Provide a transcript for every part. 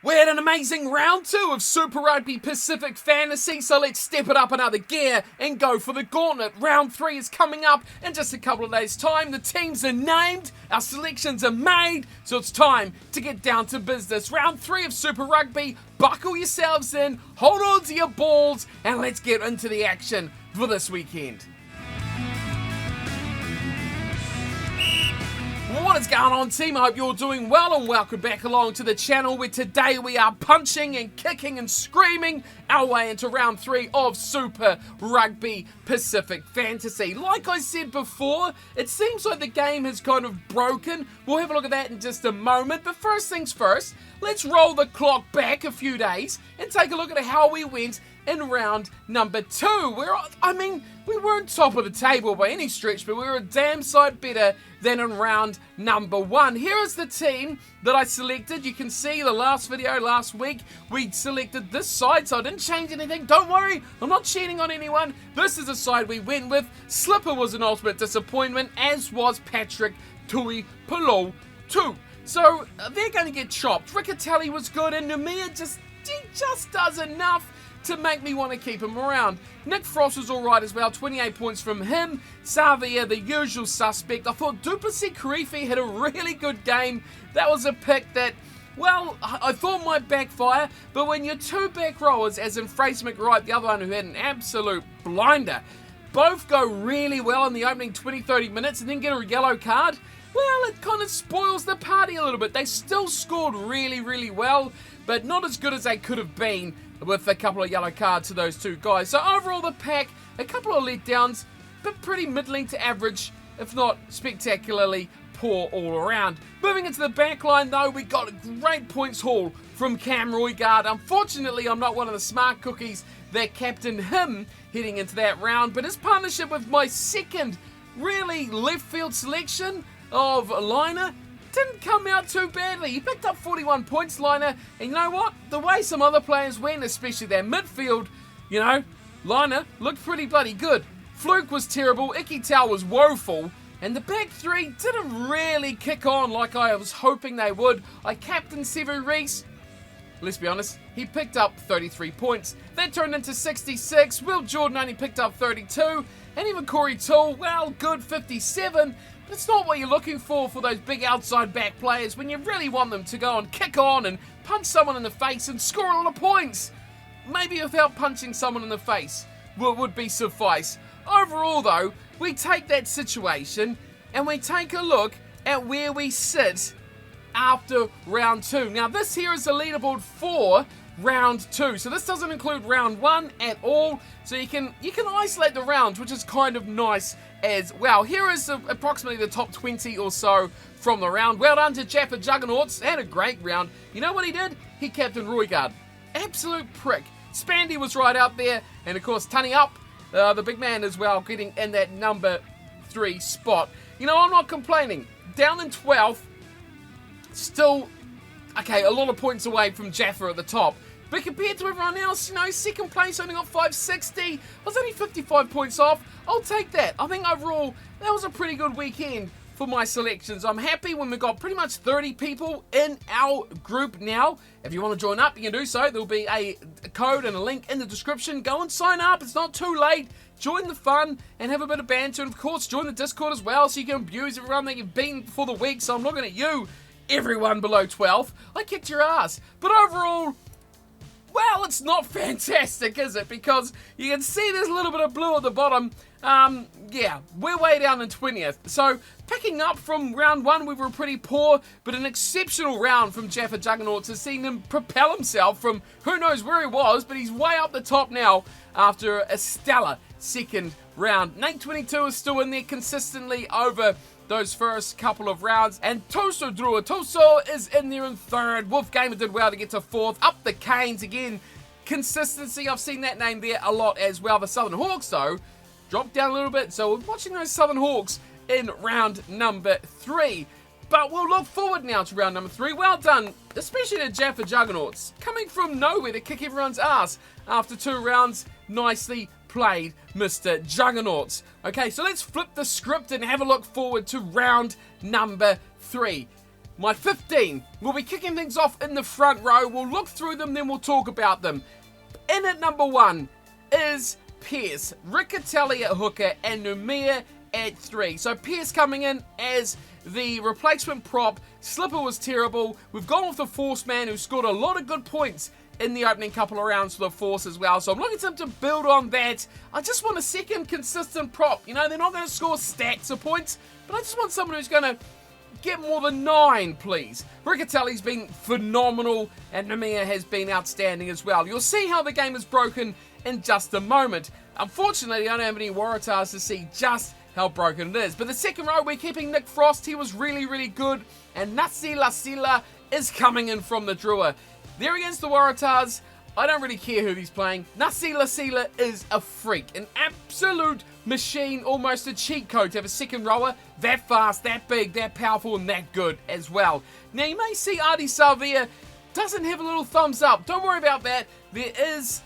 We had an amazing round 2 of Super Rugby Pacific Fantasy, so let's step it up another gear and go for the gauntlet. Round 3 is coming up in just a couple of days' time. The teams are named, our selections are made, so it's time to get down to business. Round 3 of Super Rugby, buckle yourselves in, hold on to your balls, and let's get into the action for this weekend. What is going on, team? I hope you're doing well and welcome back along to the channel where today we are punching and kicking and screaming our way into round 3 of Super Rugby Pacific Fantasy. Like I said before, it seems like the game has kind of broken. We'll have a look at that in just a moment, but first things first, let's roll the clock back a few days and take a look at how we went in round number 2. We weren't top of the table by any stretch, but we were a damn sight better than in round number 1. Here is the team that I selected. You can see the last video last week, we selected this side, so I didn't change anything. Don't worry, I'm not cheating on anyone. This is the side we went with. Slipper was an ultimate disappointment, as was Patrick Tui Polo 2. So they're going to get chopped. Riccatelli was good, and Numia just does enough to make me want to keep him around. Nick Frost was alright as well, 28 points from him. Savia, the usual suspect. I thought Duplessis Karifi had a really good game. That was a pick that, well, I thought might backfire, but when your two back rowers, as in Fraser McWright, the other one who had an absolute blinder, both go really well in the opening 20-30 minutes and then get a yellow card, well, it kind of spoils the party a little bit. They still scored really well, but not as good as they could have been with a couple of yellow cards to those two guys. So overall the pack, a couple of letdowns, but pretty middling to average, if not spectacularly poor all around. Moving into the back line though, we got a great points haul from Cam Roygaard. Unfortunately, I'm not one of the smart cookies that captained him heading into that round, but his partnership with my second really left field selection of Liner didn't come out too badly. He picked up 41 points, Liner, and you know what? The way some other players went, especially their midfield, Liner looked pretty bloody good. Fluke was terrible, Icky Tau was woeful, and the back three didn't really kick on like I was hoping they would. I captained Sevu Reece. Let's be honest, he picked up 33 points. That turned into 66. Will Jordan only picked up 32. And even Corey Toole, well, good 57. But it's not what you're looking for those big outside back players when you really want them to go and kick on and punch someone in the face and score a lot of points. Maybe without punching someone in the face would be suffice. Overall, though, we take that situation and we take a look at where we sit after round 2. Now this here is the leaderboard for round 2, so this doesn't include round 1 at all, so you can isolate the rounds, which is kind of nice as well. Here is approximately the top 20 or so from the round. Well done to Jaffa Juggernauts, had a great round. You know what he did? He captained Roygaard. Absolute prick. Spandy was right out there, and of course Tunny Up, the big man as well, getting in that number 3 spot. I'm not complaining. Down in 12th, still, okay, a lot of points away from Jaffa at the top. But compared to everyone else, second place only got 560. I was only 55 points off. I'll take that. I think overall, that was a pretty good weekend for my selections. I'm happy when we got pretty much 30 people in our group now. If you want to join up, you can do so. There'll be a code and a link in the description. Go and sign up. It's not too late. Join the fun and have a bit of banter. And of course, join the Discord as well so you can abuse everyone that you've beaten for the week. So I'm looking at you, everyone below 12. I kicked your ass. But overall, well, it's not fantastic, is it? Because you can see there's a little bit of blue at the bottom. Yeah, we're way down in 20th. So, picking up from round 1, we were pretty poor, but an exceptional round from Jaffa Juggernauts has seen him propel himself from who knows where he was, but he's way up the top now after a stellar second round. Nate 22 is still in there consistently over those first couple of rounds, and Toso Drua Toso is in there in 3rd. Wolfgamer did well to get to 4th. Up the Canes again. Consistency, I've seen that name there a lot as well. The Southern Hawks, though, dropped down a little bit, so we're watching those Southern Hawks in round number 3. But we'll look forward now to round number 3. Well done, especially to Jaffa Juggernauts, coming from nowhere to kick everyone's ass after 2 rounds. Nicely played, Mr. Juggernauts. Okay, so let's flip the script and have a look forward to round number 3. my 15. We'll be kicking things off in the front row. We'll look through them, then we'll talk about them. In at number 1 is Pearce, Riccatelli at hooker, and Numia at 3. So Pearce coming in as the replacement prop. Slipper was terrible. We've gone with the Force man who scored a lot of good points in the opening couple of rounds for the Force as well. So I'm looking to him to build on that. I just want a second consistent prop. You know, they're not going to score stacks of points, but I just want someone who's going to get more than 9, please. Riccatelli's been phenomenal, and Namia has been outstanding as well. You'll see how the game is broken in just a moment. Unfortunately, I don't have any Waratahs to see just how broken it is. But the second row, we're keeping Nick Frost. He was really, really good. And Nasi Lasila is coming in from the Drua. There against the Waratahs, I don't really care who he's playing. Nasi Lasila is a freak. An absolute machine, almost a cheat code to have a second rower that fast, that big, that powerful, and that good as well. Now, you may see Adi Salvia doesn't have a little thumbs up. Don't worry about that. There is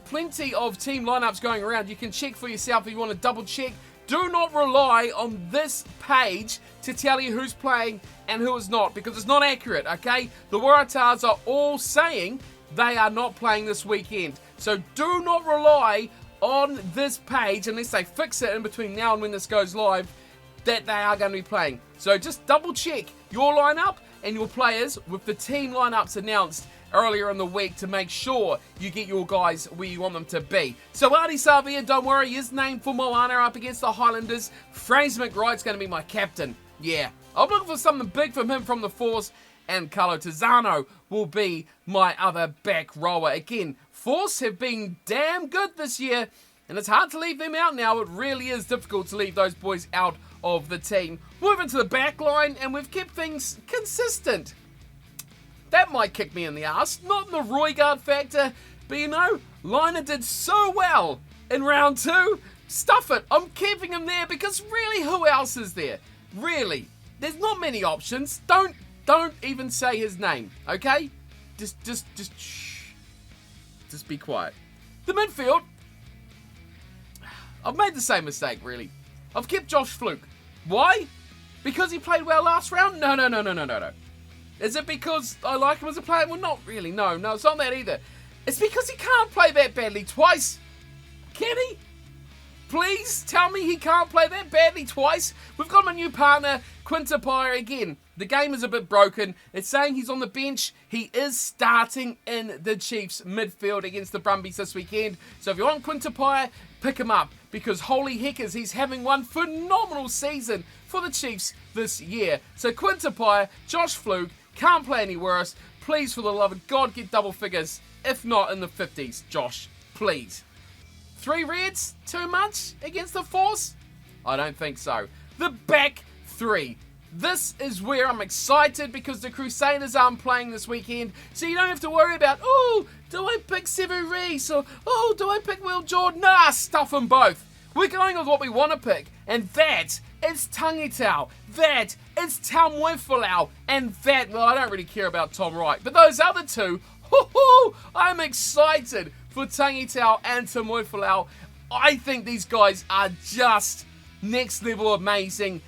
plenty of team lineups going around. You can check for yourself if you want to double check. Do not rely on this page to tell you who's playing and who is not, because it's not accurate, okay? The Waratahs are all saying they are not playing this weekend. So do not rely on this page, unless they fix it in between now and when this goes live, that they are going to be playing. So just double check your lineup and your players with the team lineups announced earlier in the week to make sure you get your guys where you want them to be. So Adi Savia, don't worry, his name for Moana up against the Highlanders. Fraser McWright's going to be my captain. Yeah, I'm looking for something big from him from the Force, and Carlo Tizzano will be my other back rower. Again, Force have been damn good this year, and it's hard to leave them out now. It really is difficult to leave those boys out of the team. Moving to the back line, and we've kept things consistent. That might kick me in the ass. Not in the Roygaard factor, but you know, Liner did so well in round 2. Stuff it. I'm keeping him there because really, who else is there? Really, there's not many options. Don't even say his name, okay? Just shh. Just be quiet. The midfield. I've made the same mistake, really. I've kept Josh Fluke. Why? Because he played well last round? No. Is it because I like him as a player? Well, not really. No, it's not that either. It's because he can't play that badly twice. Can he? Please tell me he can't play that badly twice. We've got my new partner, Quintapire, again. The game is a bit broken. It's saying he's on the bench. He is starting in the Chiefs midfield against the Brumbies this weekend. So if you want Quintapire, pick him up, because holy heckers, he's having one phenomenal season for the Chiefs this year. So Quintapire, Josh Fluke, can't play any worse. Please, for the love of God, get double figures. If not in the 50s, Josh. Please. 3 reds? Too much against the Force? I don't think so. The back 3. This is where I'm excited because the Crusaders aren't playing this weekend. So you don't have to worry about, oh, do I pick Sevu Reece? Or, oh, do I pick Will Jordan? Nah, stuff them both. We're going with what we want to pick. And that is Tangitau. That is Taumuefalau. And that, well, I don't really care about Tom Wright. But those other two, I'm excited for Tangitau and Taumuefalau. I think these guys are just next level amazing.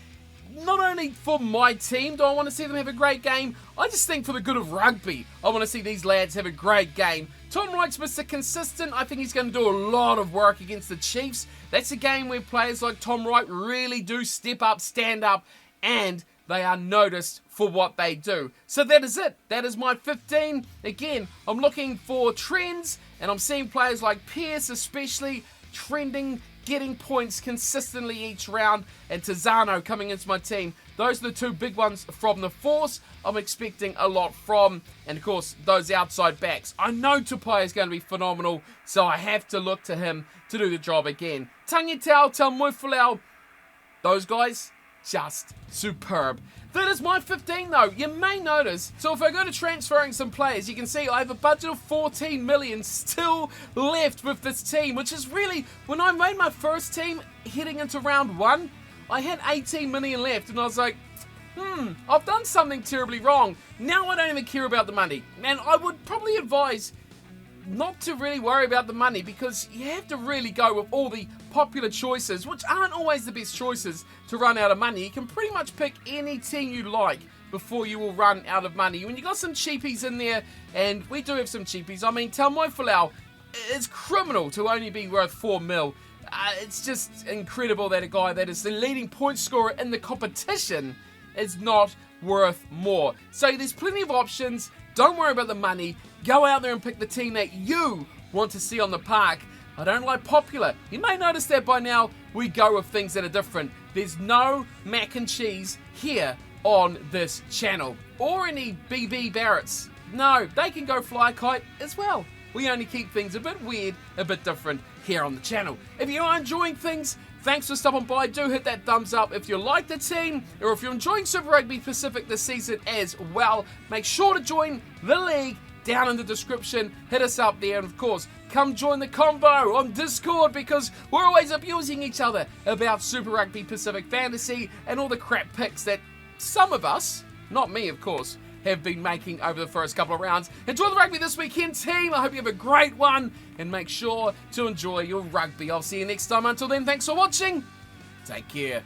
Not only for my team do I want to see them have a great game, I just think for the good of rugby, I want to see these lads have a great game. Tom Wright's Mr. Consistent. I think he's going to do a lot of work against the Chiefs. That's a game where players like Tom Wright really do step up, stand up, and they are noticed for what they do. So that is it. That is my 15. Again, I'm looking for trends, and I'm seeing players like Pearce especially trending, getting points consistently each round, and Tizzano coming into my team. Those are the 2 big ones from the Force I'm expecting a lot from. And of course, those outside backs. I know Tupai is going to be phenomenal, so I have to look to him to do the job again. Tangitau, Taumuefalau, those guys, just superb. That is my 15 though. You may notice, so if I go to transferring some players, you can see I have a budget of 14 million still left with this team, which is really, when I made my first team heading into round 1, I had 18 million left, and I was like, I've done something terribly wrong. Now I don't even care about the money. And I would probably advise not to really worry about the money, because you have to really go with all the popular choices, which aren't always the best choices to run out of money. You can pretty much pick any team you like before you will run out of money. When you got some cheapies in there, and we do have some cheapies, I mean, Taumai Falau, it's criminal to only be worth 4 mil. It's just incredible that a guy that is the leading point scorer in the competition is not worth more. So there's plenty of options. Don't worry about the money. Go out there and pick the team that you want to see on the park. I don't like popular. You may notice that by now we go with things that are different. There's no mac and cheese here on this channel. Or any BB Barretts. No, they can go fly kite as well. We only keep things a bit weird, a bit different here on the channel. If you are enjoying things, thanks for stopping by. Do hit that thumbs up if you like the team, or if you're enjoying Super Rugby Pacific this season as well. Make sure to join the league down in the description. Hit us up there, and of course, come join the combo on Discord, because we're always abusing each other about Super Rugby Pacific Fantasy and all the crap picks that some of us, not me of course, have been making over the first couple of rounds. Enjoy the rugby this weekend, team. I hope you have a great one, and make sure to enjoy your rugby. I'll see you next time. Until then, thanks for watching. Take care.